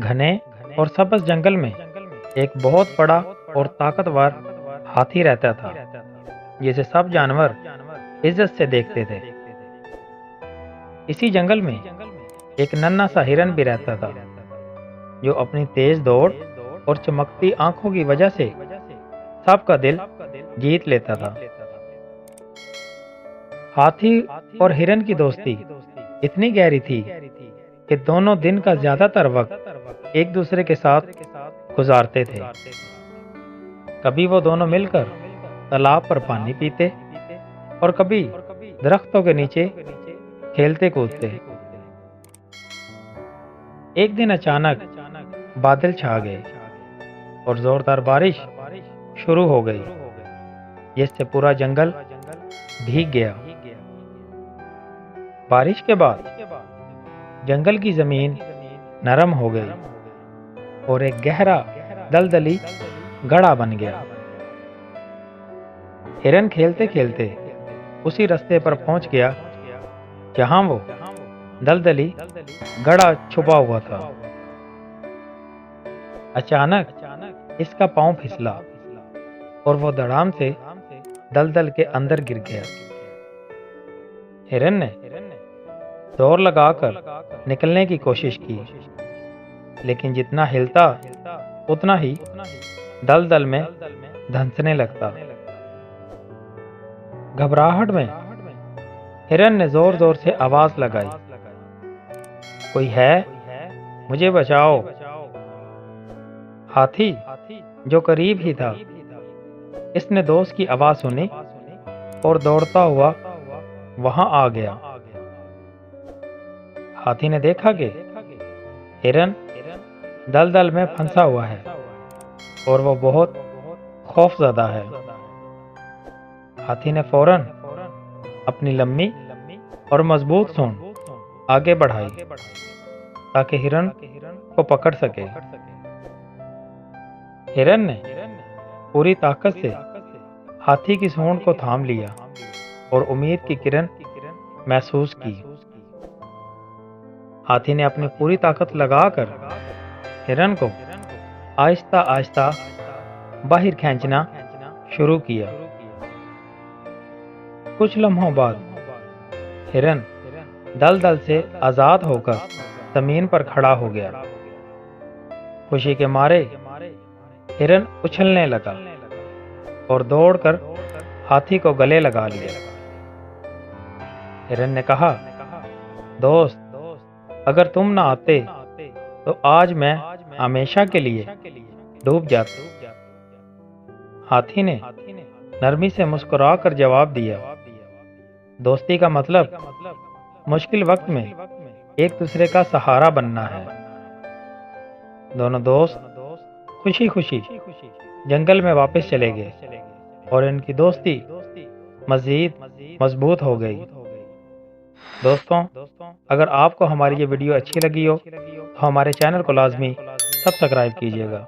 گھنے اور سبز جنگل میں ایک بہت بڑا اور طاقتور ہاتھی رہتا تھا جسے سب جانور عزت سے دیکھتے تھے۔ اسی جنگل میں ایک ننھا سا ہرن بھی رہتا تھا جو اپنی تیز دوڑ اور چمکتی آنکھوں کی وجہ سے سب کا دل جیت لیتا تھا۔ ہاتھی اور ہرن کی دوستی اتنی گہری تھی کہ دونوں دن کا زیادہ تر وقت ایک دوسرے کے ساتھ گزارتے تھے۔ کبھی وہ دونوں مل کر تالاب پر پانی پیتے اور کبھی درختوں کے نیچے کھیلتے کودتے۔ ایک دن اچانک بادل چھا گئے اور زوردار بارش شروع ہو گئی جس سے پورا جنگل بھیگ گیا۔ بارش کے بعد جنگل کی زمین نرم ہو گئی اور ایک گہرا دلدلی گڑھا بن گیا۔ ہرن کھیلتے کھیلتے اسی رستے پر پہنچ گیا جہاں وہ دلدلی گڑھا چھپا ہوا تھا۔ اچانک اس کا پاؤں پھسلا اور وہ دھڑام سے دلدل کے اندر گر گیا۔ ہرن نے زور لگا کر نکلنے کی کوشش کی لیکن جتنا ہلتا اتنا ہی دلدل میں دھنسنے لگتا۔ گھبراہٹ میں ہرن نے زور زور سے آواز لگائی، کوئی ہے؟ مجھے بچاؤ۔ ہاتھی جو قریب ہی تھا اس نے دوست کی آواز سنی اور دوڑتا ہوا وہاں آ گیا۔ ہاتھی نے دیکھا کہ ہرن دلدل میں پھنسا ہوا ہے اور وہ بہت خوف زدہ ہے۔ ہاتھی نے فوراً اپنی لمبی اور مضبوط سونڈ آگے بڑھائی تاکہ ہرن کو پکڑ سکے۔ ہرن نے پوری طاقت سے ہاتھی کی سونڈ کو تھام لیا اور امید کی کرن محسوس کی۔ ہاتھی نے اپنی پوری طاقت لگا کر ہرن کو آہستہ آہستہ باہر کھینچنا شروع کیا۔ کچھ لمحوں بعد ہرن دلدل سے آزاد ہو کر زمین پر کھڑا ہو گیا۔ خوشی کے مارے ہرن اچھلنے لگا اور دوڑ کر ہاتھی کو گلے لگا لیا۔ ہرن نے کہا، دوست، اگر تم نہ آتے تو آج میں ہمیشہ کے لیے ڈوب جاتا۔ ہاتھی نے نرمی سے مسکرا کر جواب دیا، دوستی کا مطلب مشکل وقت میں ایک دوسرے کا سہارا بننا ہے۔ دونوں دوست خوشی خوشی جنگل میں واپس چلے گئے اور ان کی دوستی مزید مضبوط ہو گئی۔ دوستوں، اگر آپ کو ہماری یہ ویڈیو اچھی لگی ہو تو ہمارے چینل کو لازمی سبسکرائب کیجیے گا۔